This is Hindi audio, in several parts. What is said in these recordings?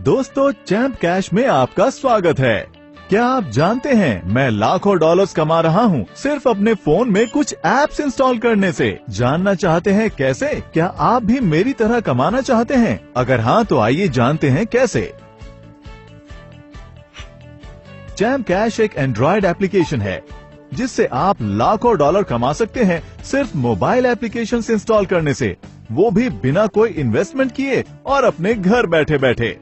दोस्तों, चैम्प कैश में आपका स्वागत है। क्या आप जानते हैं मैं लाखों डॉलर्स कमा रहा हूँ सिर्फ अपने फोन में कुछ एप्स इंस्टॉल करने से। जानना चाहते हैं कैसे? क्या आप भी मेरी तरह कमाना चाहते हैं? अगर हाँ तो आइए जानते हैं कैसे। चैम्प कैश एक एंड्रॉइड एप्लीकेशन है जिससे आप लाखों डॉलर कमा सकते हैं सिर्फ मोबाइल एप्लीकेशन इंस्टॉल करने से, वो भी बिना कोई इन्वेस्टमेंट किए और अपने घर बैठे बैठे।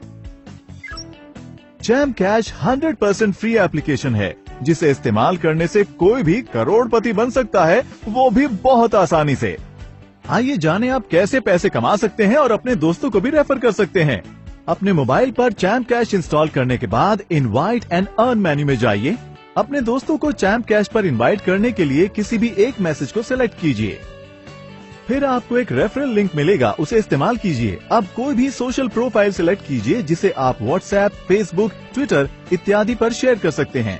चैम्प कैश 100% फ्री एप्लीकेशन है जिसे इस्तेमाल करने से कोई भी करोड़पति बन सकता है, वो भी बहुत आसानी से। आइए जाने आप कैसे पैसे कमा सकते हैं और अपने दोस्तों को भी रेफर कर सकते हैं। अपने मोबाइल पर चैम्प कैश इंस्टॉल करने के बाद इनवाइट एंड अर्न मेन्यू में जाइए। अपने दोस्तों को चैम्प कैश पर इनवाइट करने के लिए किसी भी एक मैसेज को सिलेक्ट कीजिए। फिर आपको एक रेफरल लिंक मिलेगा, उसे इस्तेमाल कीजिए। अब कोई भी सोशल प्रोफाइल सिलेक्ट कीजिए जिसे आप व्हाट्सएप, फेसबुक, ट्विटर इत्यादि पर शेयर कर सकते हैं।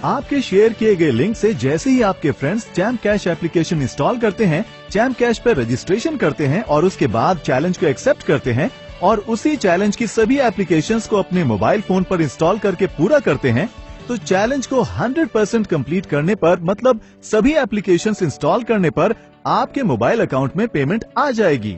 आपके शेयर किए गए लिंक से जैसे ही आपके friends champ cash application install करते हैं, चैम्प कैश पर रजिस्ट्रेशन करते हैं और उसके बाद चैलेंज को एक्सेप्ट करते हैं और उसी चैलेंज की सभी एप्लीकेशंस को अपने मोबाइल फोन पर इंस्टॉल करके पूरा करते हैं, तो चैलेंज को 100% कंप्लीट करने पर, मतलब सभी एप्लीकेशंस इंस्टॉल करने पर आपके मोबाइल अकाउंट में पेमेंट आ जाएगी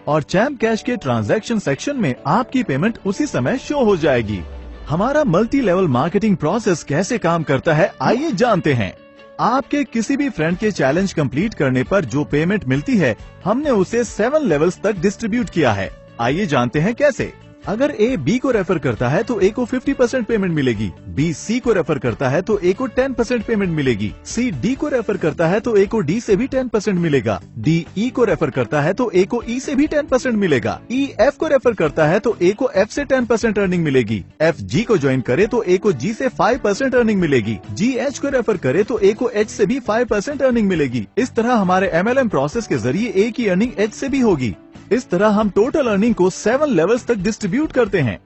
और चैम्प कैश के ट्रांजैक्शन सेक्शन में आपकी पेमेंट उसी समय शो हो जाएगी। हमारा मल्टी लेवल मार्केटिंग प्रोसेस कैसे काम करता है, आइए जानते हैं। आपके किसी भी फ्रेंड के चैलेंज कंप्लीट करने पर जो पेमेंट मिलती है, हमने उसे 7 लेवल्स तक डिस्ट्रीब्यूट किया है। आइए जानते हैं कैसे। अगर ए बी को रेफर करता है तो ए को 50% पेमेंट मिलेगी, बी सी को रेफर करता है तो ए को 10% पेमेंट मिलेगी, सी डी को रेफर करता है तो ए को डी से भी 10% मिलेगा, डी ई को रेफर करता है तो ए को ई से भी 10% मिलेगा, ई एफ को रेफर करता है तो ए को एफ से 10% अर्निंग मिलेगी, एफ जी को ज्वाइन करे तो ए को जी से 5% अर्निंग मिलेगी, जी एच को रेफर करे तो ए को एच से भी 5% अर्निंग मिलेगी। इस तरह हमारे MLM प्रोसेस के जरिए ए की अर्निंग एच से भी होगी। इस तरह हम टोटल अर्निंग को 7 लेवल्स तक डिस्ट्रीब्यूट करते हैं।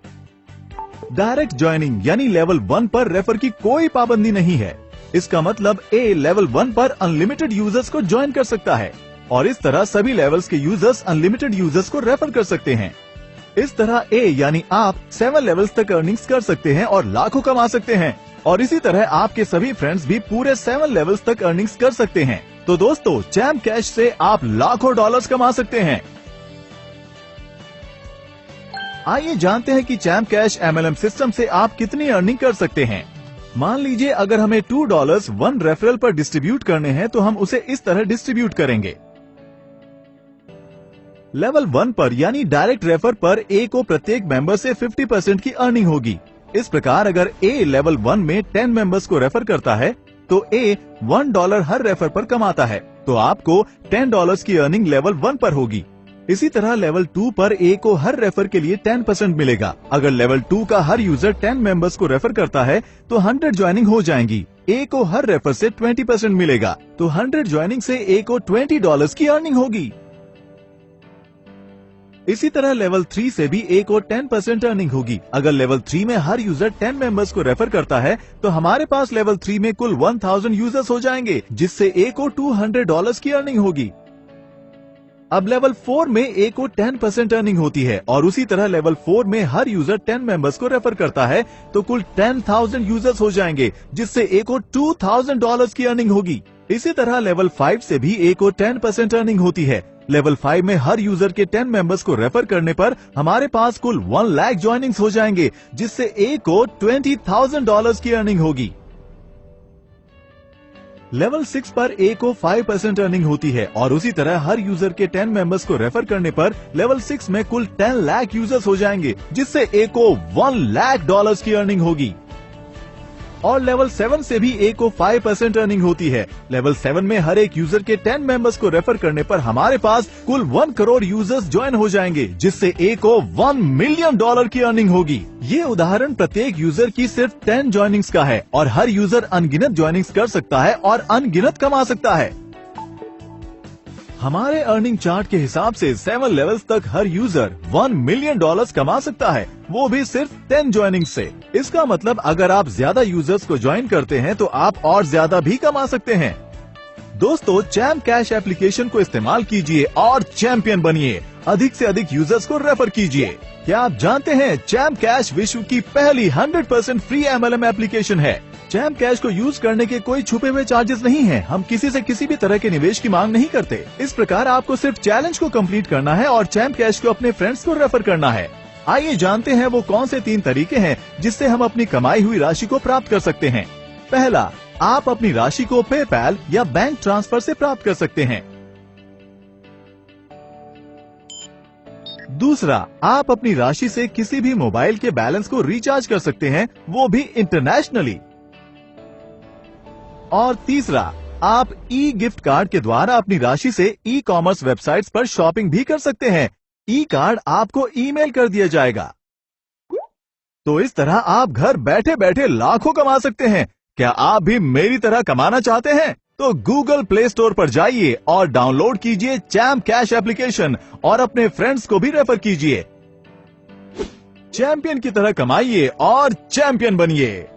डायरेक्ट ज्वाइनिंग यानी लेवल 1 पर रेफर की कोई पाबंदी नहीं है। इसका मतलब ए लेवल 1 पर अनलिमिटेड यूजर्स को ज्वाइन कर सकता है और इस तरह सभी लेवल्स के यूजर्स अनलिमिटेड यूजर्स को रेफर कर सकते हैं। इस तरह ए यानी आप 7 लेवल्स तक अर्निंग्स कर सकते हैं और लाखों कमा सकते हैं और इसी तरह आपके सभी फ्रेंड्स भी पूरे 7 लेवल्स तक अर्निंग्स कर सकते हैं। तो दोस्तों, चैम्प कैश से आप लाखों डॉलर्स कमा सकते हैं। आइए जानते हैं कि चैम्प कैश MLM सिस्टम से आप कितनी अर्निंग कर सकते हैं। मान लीजिए अगर हमें $2 1 रेफरल पर डिस्ट्रीब्यूट करने हैं तो हम उसे इस तरह डिस्ट्रीब्यूट करेंगे। लेवल 1 पर यानी डायरेक्ट रेफर पर ए को प्रत्येक मेंबर से 50% की अर्निंग होगी। इस प्रकार अगर ए लेवल 1 में 10 मेंबर्स को रेफर करता है तो ए $1 हर रेफर पर कमाता है, तो आपको $10 की अर्निंग लेवल 1 पर होगी। इसी तरह लेवल 2 पर ए को हर रेफर के लिए 10% मिलेगा। अगर लेवल 2 का हर यूजर 10 मेंबर्स को रेफर करता है तो 100 ज्वाइनिंग हो जाएंगी। ए को हर रेफर से 20% मिलेगा, तो 100 ज्वाइनिंग से ए को $20 की अर्निंग होगी। इसी तरह लेवल 3 से भी ए को 10% अर्निंग होगी। अगर लेवल 3 में हर यूजर 10 मेंबर्स को रेफर करता है तो हमारे पास लेवल 3 में कुल 1000 यूजर्स हो जाएंगे, जिससे ए को $200 की अर्निंग होगी। अब लेवल 4 में ए को 10% अर्निंग होती है और उसी तरह लेवल 4 में हर यूजर 10 मेंबर्स को रेफर करता है तो कुल 10,000 यूजर्स हो जाएंगे, जिससे ए को $2,000 की अर्निंग होगी। इसी तरह लेवल 5 से भी ए को 10% अर्निंग होती है। लेवल 5 में हर यूजर के 10 मेंबर्स को रेफर करने पर हमारे पास कुल 1 लाख ज्वाइनिंग्स हो जाएंगे, जिससे ए को $20,000 की अर्निंग होगी। लेवल 6 पर ए को 5% अर्निंग होती है और उसी तरह हर यूजर के 10 मेंबर्स को रेफर करने पर लेवल 6 में कुल 10 लाख यूजर्स हो जाएंगे, जिससे ए को $1 लाख की अर्निंग होगी। और लेवल 7 से भी ए को 5% अर्निंग होती है। लेवल 7 में हर एक यूजर के 10 मेंबर्स को रेफर करने पर हमारे पास कुल 1 करोड़ यूजर्स ज्वाइन हो जाएंगे, जिससे ए को $1 मिलियन की अर्निंग होगी। ये उदाहरण प्रत्येक यूजर की सिर्फ 10 ज्वाइनिंग्स का है और हर यूजर अनगिनत ज्वाइनिंग्स कर सकता है और अनगिनत कमा सकता है। हमारे अर्निंग चार्ट के हिसाब से 7 लेवल्स तक हर यूजर $1 मिलियन कमा सकता है, वो भी सिर्फ 10 ज्वाइनिंग से। इसका मतलब अगर आप ज्यादा यूजर्स को ज्वाइन करते हैं तो आप और ज्यादा भी कमा सकते हैं। दोस्तों, चैम्प कैश एप्लीकेशन को इस्तेमाल कीजिए और चैंपियन बनिए। अधिक से अधिक यूजर्स को रेफर कीजिए। क्या आप जानते हैं चैम्प कैश विश्व की पहली 100% फ्री MLM एप्लीकेशन है। चैम्प कैश को यूज करने के कोई छुपे हुए चार्जेस नहीं हैं। हम किसी से किसी भी तरह के निवेश की मांग नहीं करते। इस प्रकार आपको सिर्फ चैलेंज को कंप्लीट करना है और चैम्प कैश को अपने फ्रेंड्स को रेफर करना है। आइए जानते हैं वो कौन से 3 तरीके हैं जिससे हम अपनी कमाई हुई राशि को प्राप्त कर सकते हैं। पहला, आप अपनी राशि को पेपैल या बैंक ट्रांसफर से प्राप्त कर सकते हैं। दूसरा, आप अपनी राशि से किसी भी मोबाइल के बैलेंस को रिचार्ज कर सकते हैं, वो भी इंटरनेशनली। और तीसरा, आप ई गिफ्ट कार्ड के द्वारा अपनी राशि से ई कॉमर्स वेबसाइट्स पर शॉपिंग भी कर सकते हैं। ई कार्ड आपको ईमेल कर दिया जाएगा। तो इस तरह आप घर बैठे बैठे लाखों कमा सकते हैं। क्या आप भी मेरी तरह कमाना चाहते हैं? तो गूगल प्ले स्टोर पर जाइए और डाउनलोड कीजिए चैम्प कैश एप्लीकेशन और अपने फ्रेंड्स को भी रेफर कीजिए। चैंपियन की तरह कमाइए और चैंपियन बनिए।